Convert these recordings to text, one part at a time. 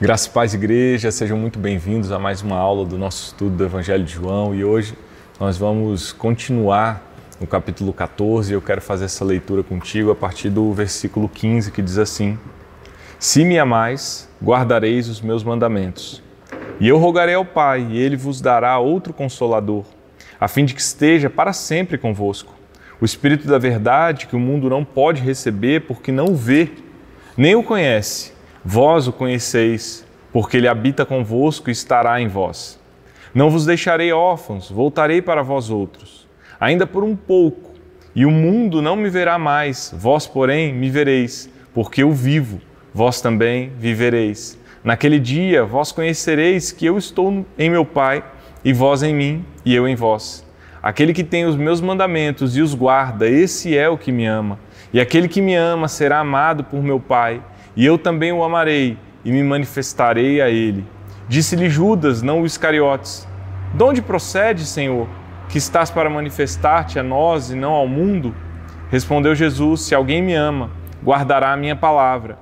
Graça e paz, igreja, sejam muito bem-vindos a mais uma aula do nosso estudo do Evangelho de João e hoje nós vamos continuar no capítulo 14 e eu quero fazer essa leitura contigo a partir do versículo 15 que diz assim: Se me amais, guardareis os meus mandamentos. E eu rogarei ao Pai e Ele vos dará outro Consolador, a fim de que esteja para sempre convosco. O Espírito da verdade que o mundo não pode receber porque não o vê, nem o conhece. Vós o conheceis, porque Ele habita convosco e estará em vós. Não vos deixarei órfãos, voltarei para vós outros. Ainda por um pouco, e o mundo não me verá mais, vós, porém, me vereis, porque eu vivo, vós também vivereis. Naquele dia, vós conhecereis que eu estou em meu Pai, e vós em mim, e eu em vós. Aquele que tem os meus mandamentos e os guarda, esse é o que me ama. E aquele que me ama será amado por meu Pai, e eu também o amarei e me manifestarei a ele. Disse-lhe Judas, não o Iscariotes: De onde procede, Senhor, que estás para manifestar-te a nós e não ao mundo? Respondeu Jesus: Se alguém me ama, guardará a minha palavra,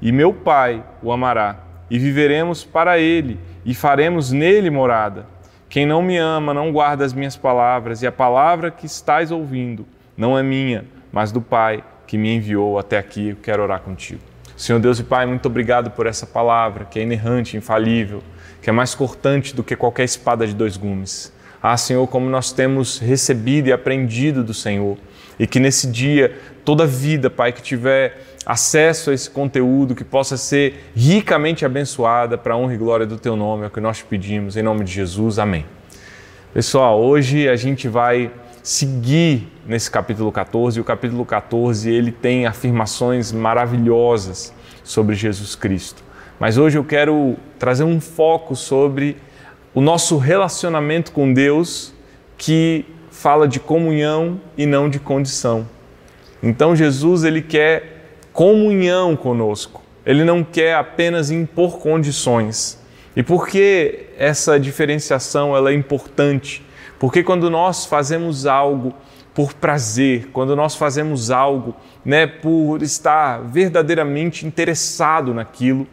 e meu Pai o amará, e viveremos para ele, e faremos nele morada. Quem não me ama não guarda as minhas palavras, e a palavra que estás ouvindo não é minha, mas do Pai que me enviou. Até aqui eu quero orar contigo. Senhor Deus e Pai, muito obrigado por essa palavra que é inerrante, infalível, que é mais cortante do que qualquer espada de dois gumes. Senhor, como nós temos recebido e aprendido do Senhor, e que nesse dia, toda vida, Pai, que tiver acesso a esse conteúdo, que possa ser ricamente abençoada para a honra e glória do Teu nome, é o que nós te pedimos, em nome de Jesus, amém. Pessoal, hoje a gente vai seguir nesse capítulo 14, e o capítulo 14 ele tem afirmações maravilhosas sobre Jesus Cristo. Mas hoje eu quero trazer um foco sobre o nosso relacionamento com Deus, que fala de comunhão e não de condição. Então Jesus ele quer comunhão conosco, ele não quer apenas impor condições. E por que essa diferenciação ela é importante? Porque quando nós fazemos algo por prazer, quando nós fazemos algo por estar verdadeiramente interessado naquilo,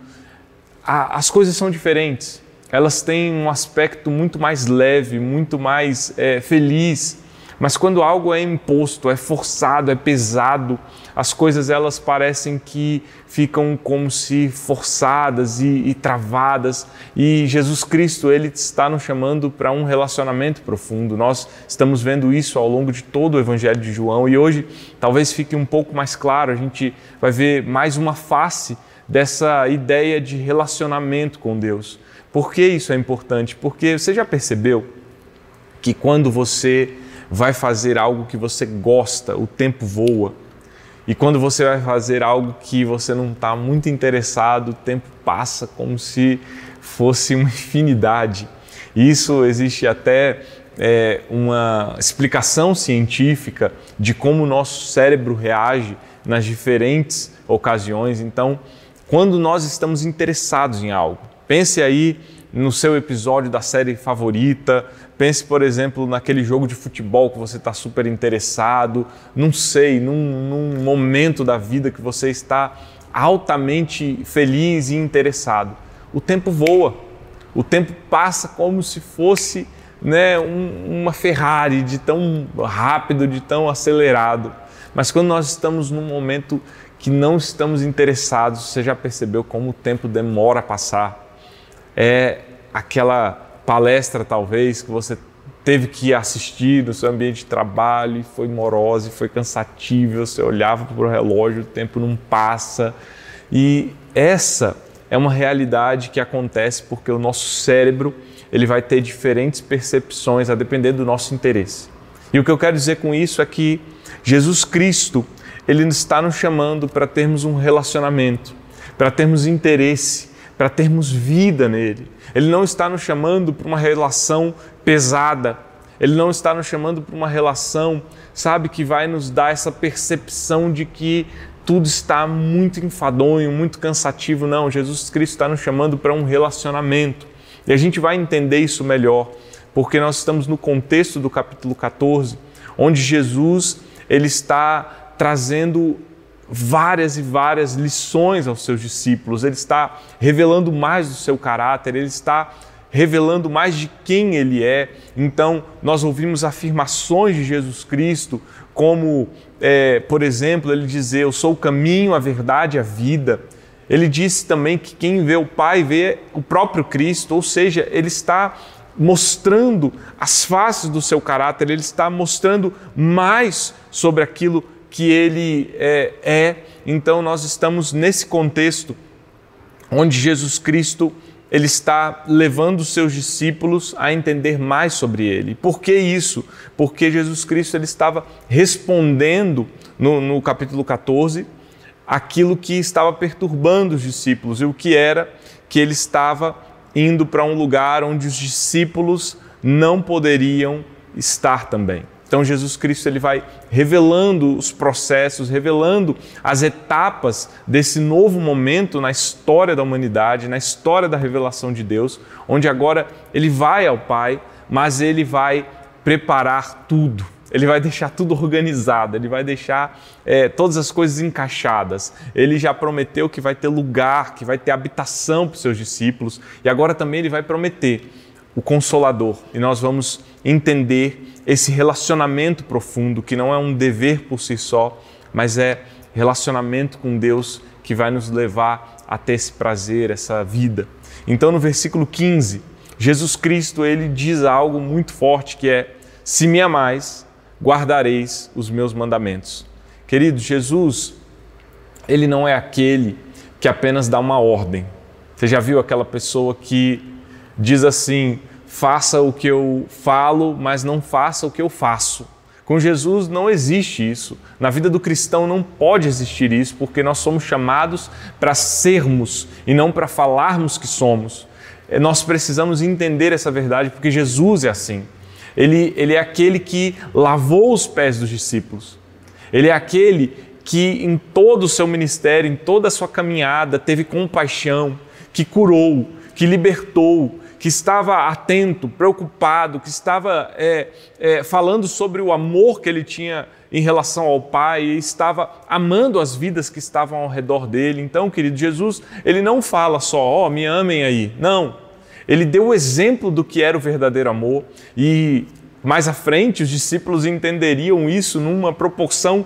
as coisas são diferentes. Elas têm um aspecto muito mais leve, muito mais feliz. Mas quando algo é imposto, é forçado, é pesado, as coisas elas parecem que ficam como se forçadas e travadas. E Jesus Cristo, Ele está nos chamando para um relacionamento profundo. Nós estamos vendo isso ao longo de todo o Evangelho de João e hoje talvez fique um pouco mais claro, a gente vai ver mais uma face dessa ideia de relacionamento com Deus. Por que isso é importante? Porque você já percebeu que quando você vai fazer algo que você gosta, o tempo voa. E quando você vai fazer algo que você não está muito interessado, o tempo passa como se fosse uma infinidade. E isso existe até uma explicação científica de como o nosso cérebro reage nas diferentes ocasiões. Então, quando nós estamos interessados em algo, pense aí no seu episódio da série favorita, pense, por exemplo, naquele jogo de futebol que você está super interessado, não sei, num momento da vida que você está altamente feliz e interessado. O tempo voa, o tempo passa como se fosse uma Ferrari, de tão rápido, de tão acelerado. Mas quando nós estamos num momento que não estamos interessados, você já percebeu como o tempo demora a passar? É aquela palestra, talvez, que você teve que assistir no seu ambiente de trabalho e foi morosa, e foi cansatível, você olhava para o relógio, o tempo não passa. E essa é uma realidade que acontece porque o nosso cérebro ele vai ter diferentes percepções a depender do nosso interesse. E o que eu quero dizer com isso é que Jesus Cristo, Ele está nos chamando para termos um relacionamento, para termos interesse, para termos vida nele. Ele não está nos chamando para uma relação pesada. Ele não está nos chamando para uma relação, que vai nos dar essa percepção de que tudo está muito enfadonho, muito cansativo. Não, Jesus Cristo está nos chamando para um relacionamento. E a gente vai entender isso melhor, porque nós estamos no contexto do capítulo 14, onde Jesus ele está trazendo várias e várias lições aos seus discípulos, ele está revelando mais do seu caráter, ele está revelando mais de quem ele é. Então, nós ouvimos afirmações de Jesus Cristo, como, por exemplo, ele dizer: eu sou o caminho, a verdade e a vida. Ele disse também que quem vê o Pai vê o próprio Cristo, ou seja, ele está mostrando as faces do seu caráter, ele está mostrando mais sobre aquilo que ele é. Então nós estamos nesse contexto onde Jesus Cristo ele está levando os seus discípulos a entender mais sobre ele. Por que isso? Porque Jesus Cristo ele estava respondendo no capítulo 14 aquilo que estava perturbando os discípulos, e o que era que ele estava indo para um lugar onde os discípulos não poderiam estar também. Então Jesus Cristo ele vai revelando os processos, revelando as etapas desse novo momento na história da humanidade, na história da revelação de Deus, onde agora ele vai ao Pai, mas ele vai preparar tudo. Ele vai deixar tudo organizado, ele vai deixar todas as coisas encaixadas. Ele já prometeu que vai ter lugar, que vai ter habitação para os seus discípulos, e agora também ele vai prometer o Consolador. E nós vamos entender esse relacionamento profundo, que não é um dever por si só, mas é relacionamento com Deus que vai nos levar a ter esse prazer, essa vida. Então no versículo 15, Jesus Cristo ele diz algo muito forte, que é: se me amais, guardareis os meus mandamentos. Querido, Jesus, ele não é aquele que apenas dá uma ordem. Você já viu aquela pessoa que diz assim: faça o que eu falo, mas não faça o que eu faço? Com Jesus não existe isso. Na vida do cristão não pode existir isso, porque nós somos chamados para sermos e não para falarmos que somos. Nós precisamos entender essa verdade, porque Jesus é assim. Ele é aquele que lavou os pés dos discípulos. Ele é aquele que em todo o seu ministério, em toda a sua caminhada, teve compaixão, que curou, que libertou, que estava atento, preocupado, que estava falando sobre o amor que ele tinha em relação ao Pai, e estava amando as vidas que estavam ao redor dele. Então, querido, Jesus, ele não fala só: me amem aí. Não. Ele deu o exemplo do que era o verdadeiro amor, e mais à frente os discípulos entenderiam isso numa proporção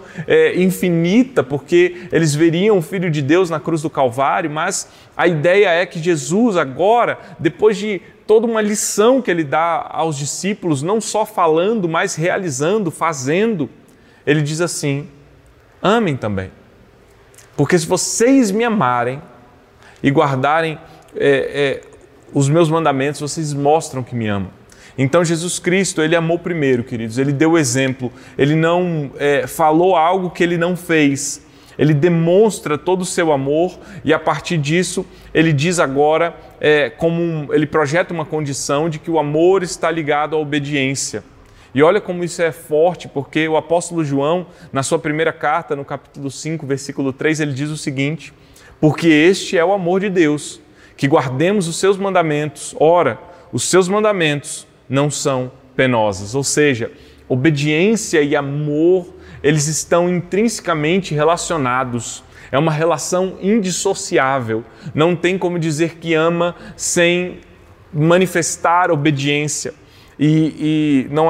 infinita, porque eles veriam o Filho de Deus na cruz do Calvário. Mas a ideia é que Jesus agora, depois de toda uma lição que ele dá aos discípulos, não só falando, mas realizando, fazendo, ele diz assim: amem também. Porque se vocês me amarem e guardarem os meus mandamentos, vocês mostram que me amam. Então Jesus Cristo, ele amou primeiro, queridos, ele deu o exemplo, ele não falou algo que ele não fez, ele demonstra todo o seu amor, e a partir disso ele diz agora, ele projeta uma condição de que o amor está ligado à obediência. E olha como isso é forte, porque o apóstolo João, na sua primeira carta, no capítulo 5, versículo 3, ele diz o seguinte: porque este é o amor de Deus, que guardemos os seus mandamentos. Ora, os seus mandamentos não são penosos. Ou seja, obediência e amor, eles estão intrinsecamente relacionados. É uma relação indissociável. Não tem como dizer que ama sem manifestar obediência. E não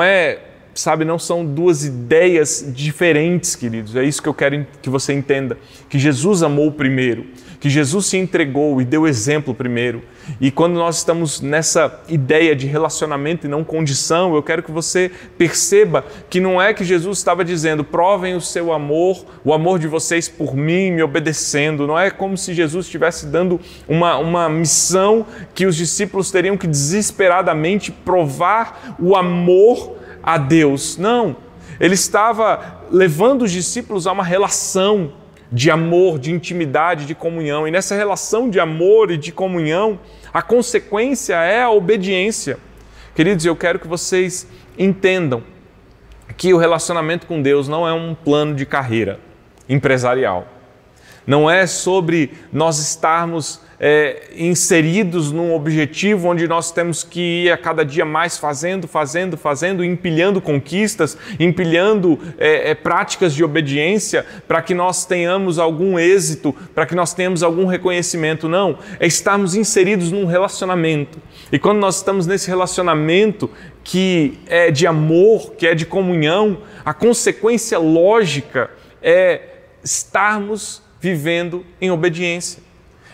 não são duas ideias diferentes, queridos. É isso que eu quero que você entenda. Que Jesus amou primeiro, que Jesus se entregou e deu exemplo primeiro. E quando nós estamos nessa ideia de relacionamento e não condição, eu quero que você perceba que não é que Jesus estava dizendo: provem o seu amor, o amor de vocês por mim, me obedecendo. Não é como se Jesus estivesse dando uma missão que os discípulos teriam que desesperadamente provar o amor a Deus. Não, ele estava levando os discípulos a uma relação de amor, de intimidade, de comunhão. E nessa relação de amor e de comunhão, a consequência é a obediência. Queridos, eu quero que vocês entendam que o relacionamento com Deus não é um plano de carreira empresarial. Não é sobre nós estarmos inseridos num objetivo onde nós temos que ir a cada dia mais fazendo, empilhando conquistas, empilhando práticas de obediência para que nós tenhamos algum êxito, para que nós tenhamos algum reconhecimento. Não, é estarmos inseridos num relacionamento. E quando nós estamos nesse relacionamento que é de amor, que é de comunhão, a consequência lógica é estarmos vivendo em obediência.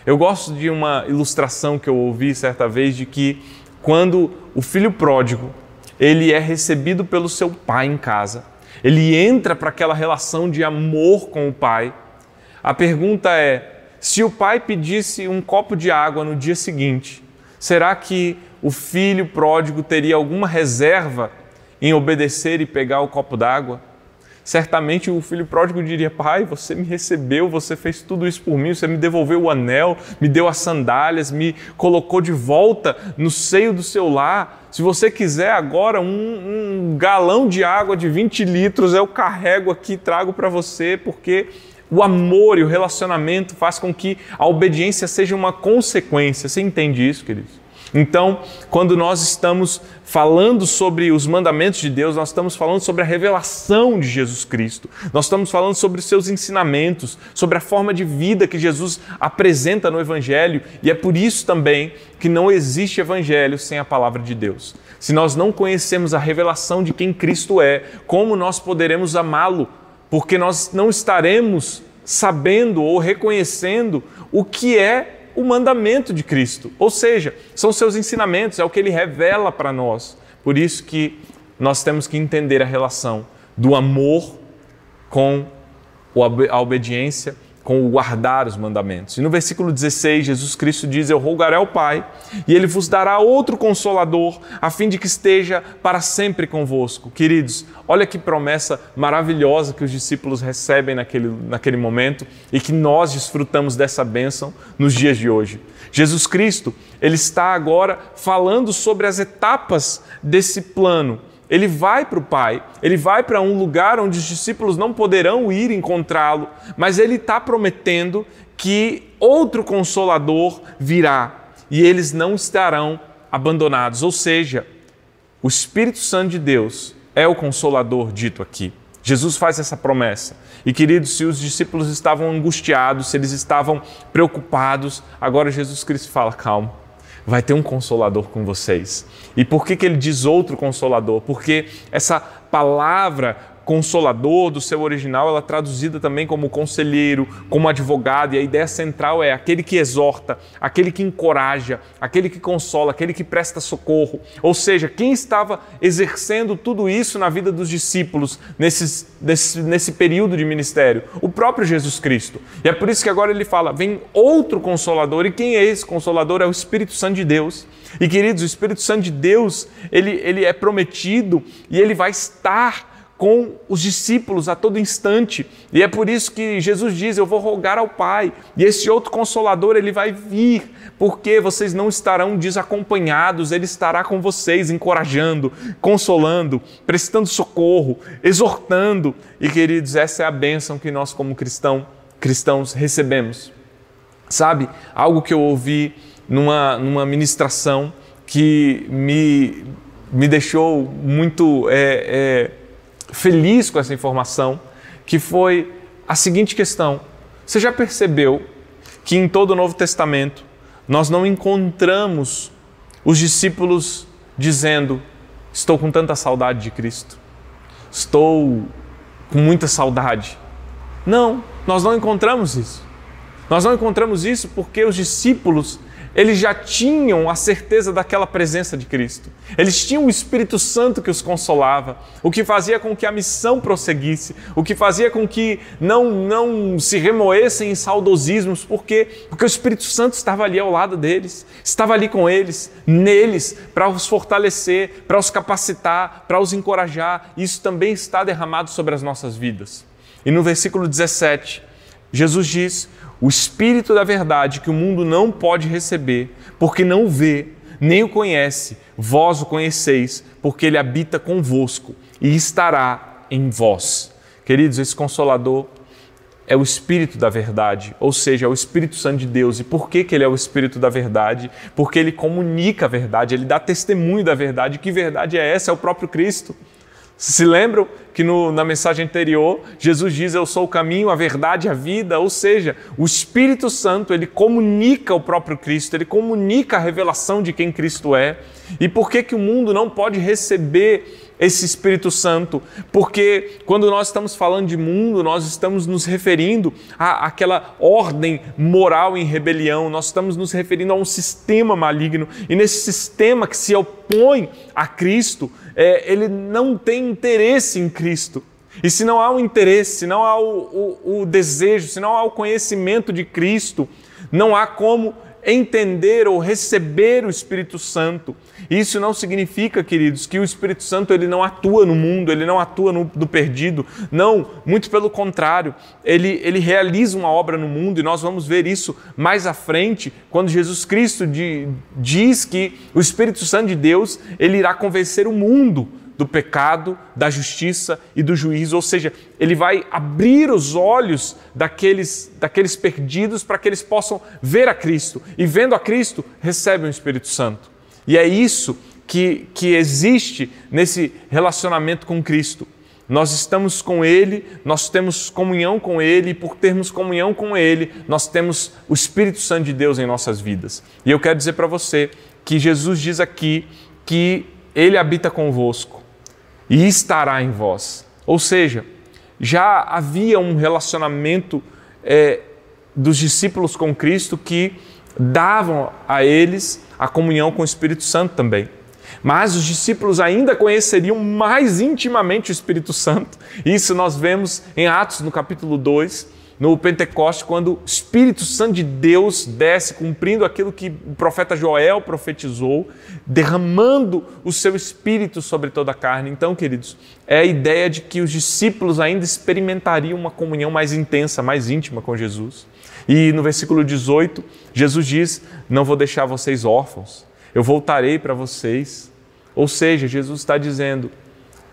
Eu gosto de uma ilustração que eu ouvi certa vez de que quando o filho pródigo, ele é recebido pelo seu pai em casa, ele entra para aquela relação de amor com o pai. A pergunta é, se o pai pedisse um copo de água no dia seguinte, será que o filho pródigo teria alguma reserva em obedecer e pegar o copo d'água? Certamente o filho pródigo diria, pai, você me recebeu, você fez tudo isso por mim, você me devolveu o anel, me deu as sandálias, me colocou de volta no seio do seu lar. Se você quiser agora um galão de água de 20 litros, eu carrego aqui e trago para você, porque o amor e o relacionamento faz com que a obediência seja uma consequência. Você entende isso, queridos? Então, quando nós estamos falando sobre os mandamentos de Deus, nós estamos falando sobre a revelação de Jesus Cristo. Nós estamos falando sobre os seus ensinamentos, sobre a forma de vida que Jesus apresenta no Evangelho. E é por isso também que não existe Evangelho sem a palavra de Deus. Se nós não conhecemos a revelação de quem Cristo é, como nós poderemos amá-lo? Porque nós não estaremos sabendo ou reconhecendo o que é o mandamento de Cristo, ou seja, são seus ensinamentos, é o que Ele revela para nós. Por isso que nós temos que entender a relação do amor com a obediência, com o guardar os mandamentos. E no versículo 16, Jesus Cristo diz, eu rogarei ao Pai, e Ele vos dará outro Consolador, a fim de que esteja para sempre convosco. Queridos, olha que promessa maravilhosa que os discípulos recebem naquele momento e que nós desfrutamos dessa bênção nos dias de hoje. Jesus Cristo, Ele está agora falando sobre as etapas desse plano. Ele vai para o Pai, Ele vai para um lugar onde os discípulos não poderão ir encontrá-lo, mas Ele está prometendo que outro Consolador virá e eles não estarão abandonados. Ou seja, o Espírito Santo de Deus é o Consolador dito aqui. Jesus faz essa promessa. E queridos, se os discípulos estavam angustiados, se eles estavam preocupados, agora Jesus Cristo fala, calma. Vai ter um Consolador com vocês. E por que ele diz outro Consolador? Porque essa palavra Consolador do seu original, ela é traduzida também como conselheiro, como advogado, e a ideia central é aquele que exorta, aquele que encoraja, aquele que consola, aquele que presta socorro. Ou seja, quem estava exercendo tudo isso na vida dos discípulos nesse período de ministério? O próprio Jesus Cristo. E é por isso que agora ele fala, vem outro Consolador, e quem é esse Consolador? É o Espírito Santo de Deus. E queridos, o Espírito Santo de Deus, ele é prometido e ele vai estar com os discípulos a todo instante. E é por isso que Jesus diz, eu vou rogar ao Pai. E esse outro Consolador, ele vai vir, porque vocês não estarão desacompanhados, ele estará com vocês, encorajando, consolando, prestando socorro, exortando. E queridos, essa é a bênção que nós como cristãos recebemos. Sabe, algo que eu ouvi numa ministração que me deixou muito feliz com essa informação, que foi a seguinte questão. Você já percebeu que em todo o Novo Testamento nós não encontramos os discípulos dizendo, estou com tanta saudade de Cristo, estou com muita saudade? Não, nós não encontramos isso. Nós não encontramos isso porque os discípulos, eles já tinham a certeza daquela presença de Cristo. Eles tinham o Espírito Santo que os consolava, o que fazia com que a missão prosseguisse, o que fazia com que não se remoessem em saudosismos, porque o Espírito Santo estava ali ao lado deles, estava ali com eles, neles, para os fortalecer, para os capacitar, para os encorajar. Isso também está derramado sobre as nossas vidas. E no versículo 17, Jesus diz, o Espírito da verdade que o mundo não pode receber, porque não o vê, nem o conhece, vós o conheceis, porque ele habita convosco e estará em vós. Queridos, esse Consolador, é o Espírito da verdade, ou seja, é o Espírito Santo de Deus. E por que ele é o Espírito da verdade? Porque ele comunica a verdade, ele dá testemunho da verdade. Que verdade é essa? É o próprio Cristo. Se lembram que na mensagem anterior, Jesus diz: eu sou o caminho, a verdade e a vida, ou seja, o Espírito Santo, ele comunica o próprio Cristo, ele comunica a revelação de quem Cristo é. E por que o mundo não pode receber esse Espírito Santo? Porque quando nós estamos falando de mundo, nós estamos nos referindo àquela ordem moral em rebelião, nós estamos nos referindo a um sistema maligno, e nesse sistema que se opõe a Cristo, ele não tem interesse em Cristo. E se não há o interesse, se não há o desejo, se não há o conhecimento de Cristo, não há como entender ou receber o Espírito Santo. Isso não significa, queridos, que o Espírito Santo ele não atua no mundo, ele não atua no perdido. Não, muito pelo contrário, ele realiza uma obra no mundo, e nós vamos ver isso mais à frente, quando Jesus Cristo diz que o Espírito Santo de Deus ele irá convencer o mundo do pecado, da justiça e do juízo, ou seja, ele vai abrir os olhos daqueles perdidos para que eles possam ver a Cristo, e vendo a Cristo, recebem o Espírito Santo. E é isso que existe nesse relacionamento com Cristo. Nós estamos com Ele, nós temos comunhão com Ele, e por termos comunhão com Ele, nós temos o Espírito Santo de Deus em nossas vidas. E eu quero dizer para você que Jesus diz aqui que Ele habita convosco e estará em vós. Ou seja, já havia um relacionamento dos discípulos com Cristo que davam a eles a comunhão com o Espírito Santo também. Mas os discípulos ainda conheceriam mais intimamente o Espírito Santo. Isso nós vemos em Atos, no capítulo 2, no Pentecoste, quando o Espírito Santo de Deus desce, cumprindo aquilo que o profeta Joel profetizou, derramando o seu Espírito sobre toda a carne. Então, queridos, é a ideia de que os discípulos ainda experimentariam uma comunhão mais intensa, mais íntima com Jesus. E no versículo 18, Jesus diz: não vou deixar vocês órfãos, eu voltarei para vocês. Ou seja, Jesus está dizendo: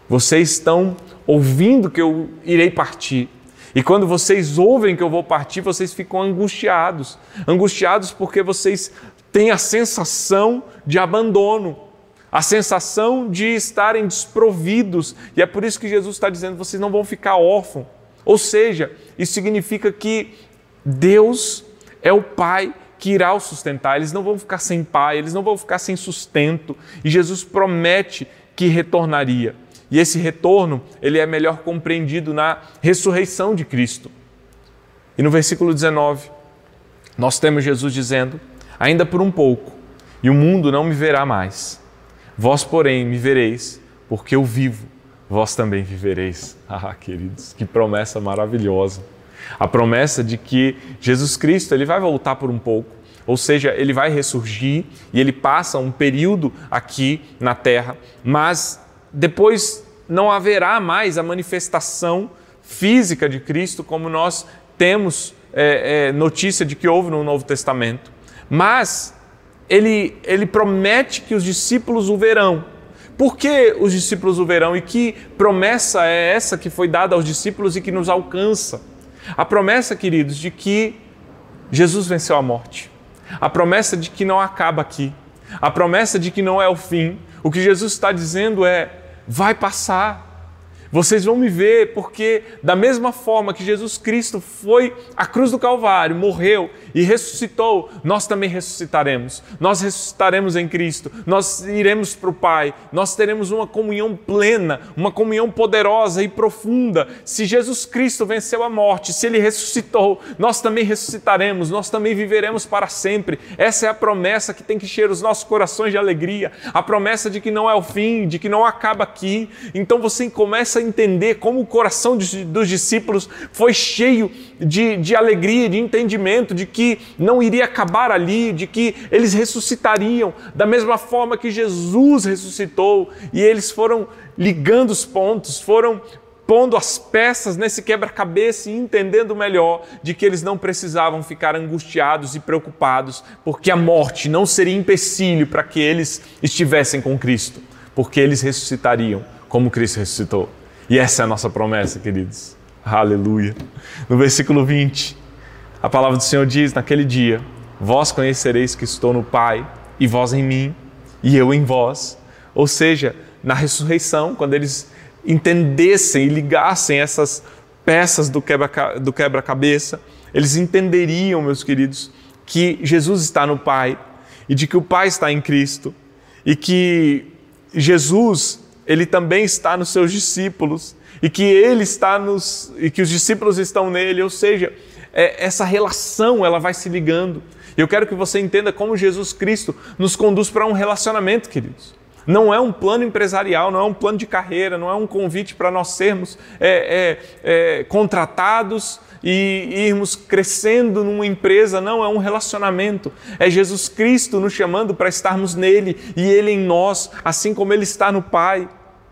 vocês estão ouvindo que eu irei partir. E quando vocês ouvem que eu vou partir, vocês ficam angustiados. Angustiados porque vocês têm a sensação de abandono, a sensação de estarem desprovidos. E é por isso que Jesus está dizendo: vocês não vão ficar órfãos. Ou seja, isso significa que Deus é o Pai que irá os sustentar. Eles não vão ficar sem pai, eles não vão ficar sem sustento. E Jesus promete que retornaria. E esse retorno, ele é melhor compreendido na ressurreição de Cristo. E no versículo 19, nós temos Jesus dizendo: ainda por um pouco, e o mundo não me verá mais. Vós, porém, me vereis, porque eu vivo, vós também vivereis. Ah, queridos, que promessa maravilhosa. A promessa de que Jesus Cristo ele vai voltar por um pouco, ou seja, ele vai ressurgir e ele passa um período aqui na terra, mas depois não haverá mais a manifestação física de Cristo como nós temos notícia de que houve no Novo Testamento. Mas ele promete que os discípulos o verão. Por que os discípulos o verão? E que promessa é essa que foi dada aos discípulos e que nos alcança? A promessa, queridos, de que Jesus venceu a morte. A promessa de que não acaba aqui. A promessa de que não é o fim. O que Jesus está dizendo é: vai passar. Vocês vão me ver, porque da mesma forma que Jesus Cristo foi à cruz do Calvário, morreu e ressuscitou, nós também ressuscitaremos. Nós ressuscitaremos em Cristo, nós iremos para o Pai, nós teremos uma comunhão plena, uma comunhão poderosa e profunda. Se Jesus Cristo venceu a morte, se Ele ressuscitou, nós também ressuscitaremos, nós também viveremos para sempre. Essa é a promessa que tem que encher os nossos corações de alegria, a promessa de que não é o fim, de que não acaba aqui. Então você começa a entender como o coração dos discípulos foi cheio de alegria, de entendimento, de que não iria acabar ali, de que eles ressuscitariam da mesma forma que Jesus ressuscitou, e eles foram ligando os pontos, foram pondo as peças nesse quebra-cabeça e entendendo melhor de que eles não precisavam ficar angustiados e preocupados, porque a morte não seria empecilho para que eles estivessem com Cristo, porque eles ressuscitariam como Cristo ressuscitou. E essa é a nossa promessa, queridos. Aleluia. No versículo 20, a palavra do Senhor diz: naquele dia, vós conhecereis que estou no Pai, e vós em mim, e eu em vós. Ou seja, na ressurreição, quando eles entendessem e ligassem essas peças do quebra-cabeça, eles entenderiam, meus queridos, que Jesus está no Pai, e de que o Pai está em Cristo, e que Jesus, ele também está nos seus discípulos, e que ele está e que os discípulos estão nele. Ou seja, essa relação ela vai se ligando. Eu quero que você entenda como Jesus Cristo nos conduz para um relacionamento, queridos. Não é um plano empresarial, não é um plano de carreira, não é um convite para nós sermos contratados e irmos crescendo numa empresa. Não, é um relacionamento. É Jesus Cristo nos chamando para estarmos nele e ele em nós, assim como ele está no Pai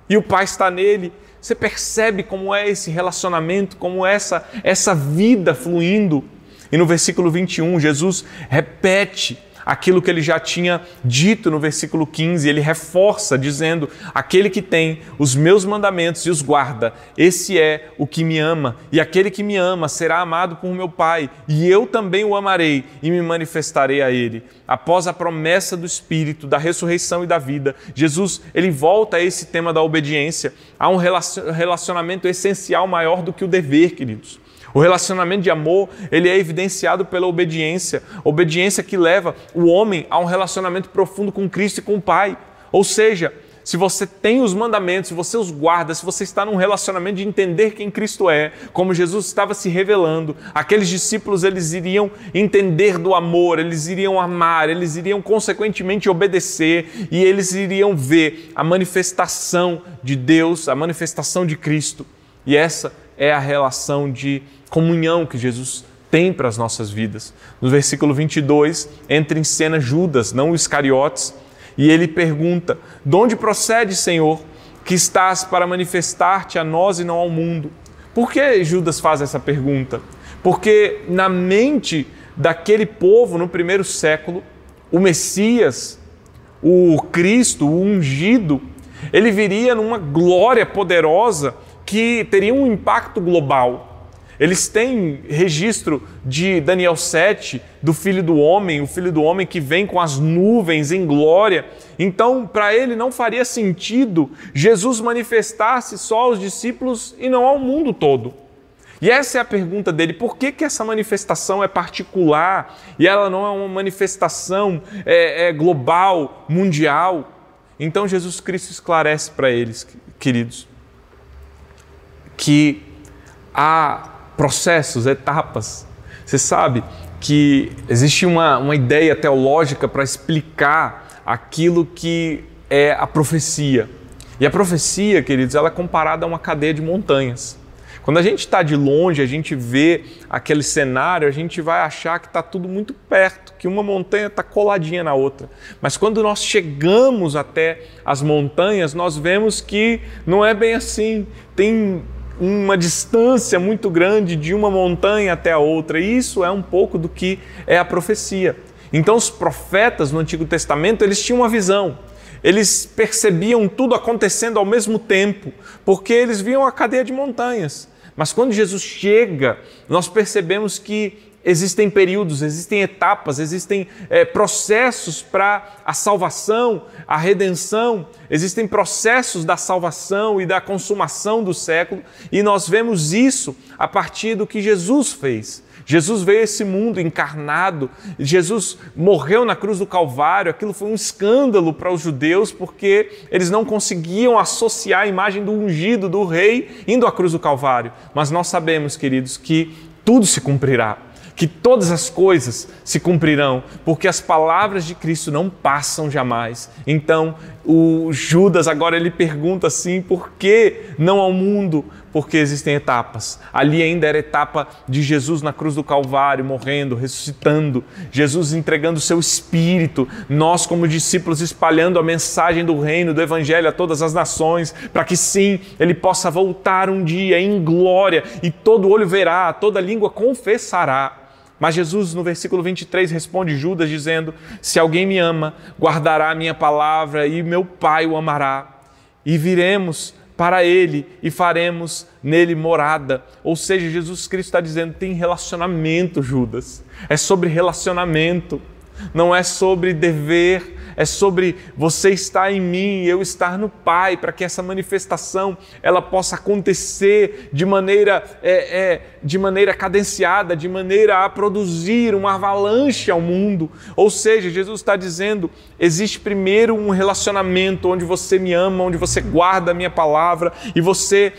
e o Pai está nele. Você percebe como é esse relacionamento, como é essa vida fluindo? E no versículo 21, Jesus repete aquilo que ele já tinha dito no versículo 15, ele reforça dizendo: aquele que tem os meus mandamentos e os guarda, esse é o que me ama, e aquele que me ama será amado por meu Pai, e eu também o amarei e me manifestarei a ele. Após a promessa do Espírito, da ressurreição e da vida, Jesus ele volta a esse tema da obediência, a um relacionamento essencial maior do que o dever, queridos. O relacionamento de amor, ele é evidenciado pela obediência que leva o homem a um relacionamento profundo com Cristo e com o Pai. Ou seja, se você tem os mandamentos, se você os guarda, se você está num relacionamento de entender quem Cristo é, como Jesus estava se revelando, aqueles discípulos eles iriam entender do amor, eles iriam amar, eles iriam consequentemente obedecer e eles iriam ver a manifestação de Deus, a manifestação de Cristo. E essa é a relação de comunhão que Jesus tem para as nossas vidas. No versículo 22, entra em cena Judas, não os Iscariotes, e ele pergunta: de onde procede, Senhor, que estás para manifestar-te a nós e não ao mundo? Por que Judas faz essa pergunta? Porque na mente daquele povo, no primeiro século, o Messias, o Cristo, o ungido, ele viria numa glória poderosa que teria um impacto global. Eles têm registro de Daniel 7, do Filho do Homem, o Filho do Homem que vem com as nuvens em glória. Então, para ele não faria sentido Jesus manifestar-se só aos discípulos e não ao mundo todo. E essa é a pergunta dele: por que essa manifestação é particular e ela não é uma manifestação global, mundial? Então Jesus Cristo esclarece para eles, queridos, que há processos, etapas. Você sabe que existe uma ideia teológica para explicar aquilo que é a profecia. E a profecia, queridos, ela é comparada a uma cadeia de montanhas. Quando a gente está de longe, a gente vê aquele cenário, a gente vai achar que está tudo muito perto, que uma montanha está coladinha na outra. Mas quando nós chegamos até as montanhas, nós vemos que não é bem assim. Tem uma distância muito grande de uma montanha até a outra. E isso é um pouco do que é a profecia. Então os profetas no Antigo Testamento, eles tinham uma visão. Eles percebiam tudo acontecendo ao mesmo tempo, porque eles viam a cadeia de montanhas. Mas quando Jesus chega, nós percebemos que existem períodos, existem etapas, existem processos para a salvação, a redenção, existem processos da salvação e da consumação do século, e nós vemos isso a partir do que Jesus fez. Jesus veio a esse mundo encarnado, Jesus morreu na cruz do Calvário. Aquilo foi um escândalo para os judeus, porque eles não conseguiam associar a imagem do ungido, do rei, indo à cruz do Calvário. Mas nós sabemos, queridos, que tudo se cumprirá, que todas as coisas se cumprirão, porque as palavras de Cristo não passam jamais. Então, o Judas agora ele pergunta assim: por que não ao mundo? Porque existem etapas. Ali ainda era a etapa de Jesus na cruz do Calvário, morrendo, ressuscitando, Jesus entregando o seu Espírito, nós como discípulos espalhando a mensagem do reino, do Evangelho a todas as nações, para que sim, Ele possa voltar um dia em glória e todo olho verá, toda língua confessará. Mas Jesus, no versículo 23, responde Judas dizendo: se alguém me ama, guardará a minha palavra e meu Pai o amará. E viremos para Ele e faremos nele morada. Ou seja, Jesus Cristo está dizendo, tem relacionamento, Judas. É sobre relacionamento, não é sobre dever, é sobre você estar em mim e eu estar no Pai, para que essa manifestação ela possa acontecer de maneira cadenciada, de maneira a produzir uma avalanche ao mundo. Ou seja, Jesus está dizendo, existe primeiro um relacionamento onde você me ama, onde você guarda a minha palavra e você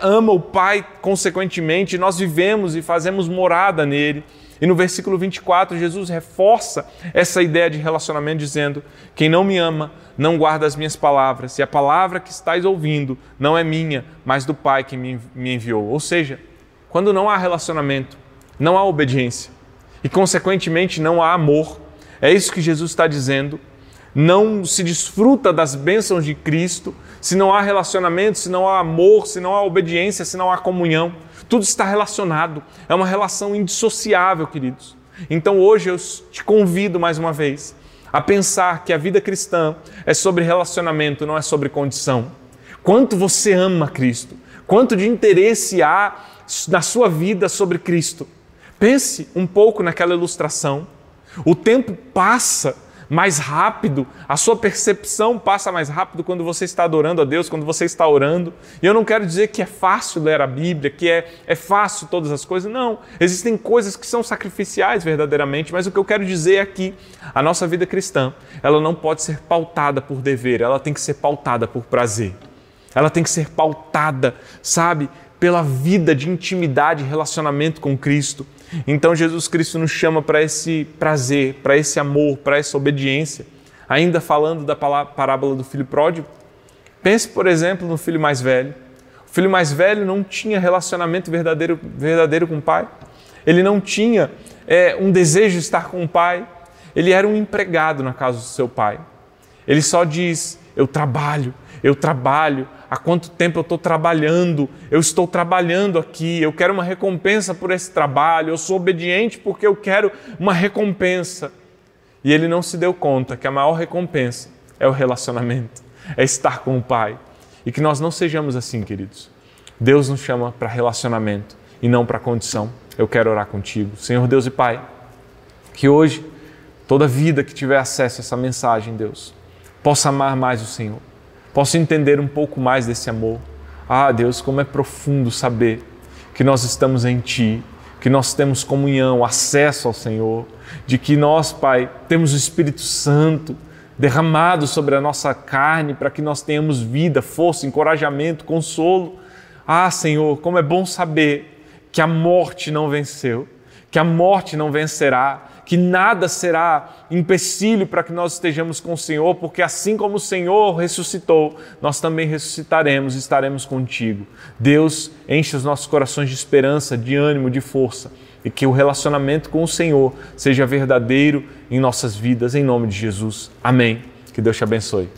ama o Pai consequentemente, nós vivemos e fazemos morada nele. E no versículo 24, Jesus reforça essa ideia de relacionamento dizendo, quem não me ama, não guarda as minhas palavras, e a palavra que estáis ouvindo não é minha, mas do Pai que me enviou. Ou seja, quando não há relacionamento, não há obediência, e consequentemente não há amor. É isso que Jesus está dizendo. Não se desfruta das bênçãos de Cristo se não há relacionamento, se não há amor, se não há obediência, se não há comunhão. Tudo está relacionado, é uma relação indissociável, queridos. Então hoje eu te convido mais uma vez a pensar que a vida cristã é sobre relacionamento, não é sobre condição. Quanto você ama Cristo, quanto de interesse há na sua vida sobre Cristo. Pense um pouco naquela ilustração. O tempo passa mais rápido, a sua percepção passa mais rápido quando você está adorando a Deus, quando você está orando. E eu não quero dizer que é fácil ler a Bíblia, que é fácil todas as coisas. Não, existem coisas que são sacrificiais verdadeiramente, mas o que eu quero dizer é que a nossa vida cristã, ela não pode ser pautada por dever, ela tem que ser pautada por prazer. Ela tem que ser pautada, sabe, pela vida de intimidade e relacionamento com Cristo. Então Jesus Cristo nos chama para esse prazer, para esse amor, para essa obediência. Ainda falando da parábola do filho pródigo, pense, por exemplo, no filho mais velho. O filho mais velho não tinha relacionamento verdadeiro com o pai. Ele não tinha um desejo de estar com o pai. Ele era um empregado na casa do seu pai. Ele só diz, eu trabalho. Há quanto tempo eu estou trabalhando? Eu estou trabalhando aqui, eu quero uma recompensa por esse trabalho, eu sou obediente porque eu quero uma recompensa. E ele não se deu conta que a maior recompensa é o relacionamento, é estar com o Pai. E que nós não sejamos assim, queridos. Deus nos chama para relacionamento e não para condição. Eu quero orar contigo. Senhor Deus e Pai, que hoje, toda vida que tiver acesso a essa mensagem, Deus, possa amar mais o Senhor. Posso entender um pouco mais desse amor. Ah, Deus, como é profundo saber que nós estamos em Ti, que nós temos comunhão, acesso ao Senhor, de que nós, Pai, temos o Espírito Santo derramado sobre a nossa carne para que nós tenhamos vida, força, encorajamento, consolo. Ah, Senhor, como é bom saber que a morte não venceu, que a morte não vencerá, que nada será empecilho para que nós estejamos com o Senhor, porque assim como o Senhor ressuscitou, nós também ressuscitaremos e estaremos contigo. Deus, enche os nossos corações de esperança, de ânimo, de força, e que o relacionamento com o Senhor seja verdadeiro em nossas vidas, em nome de Jesus. Amém. Que Deus te abençoe.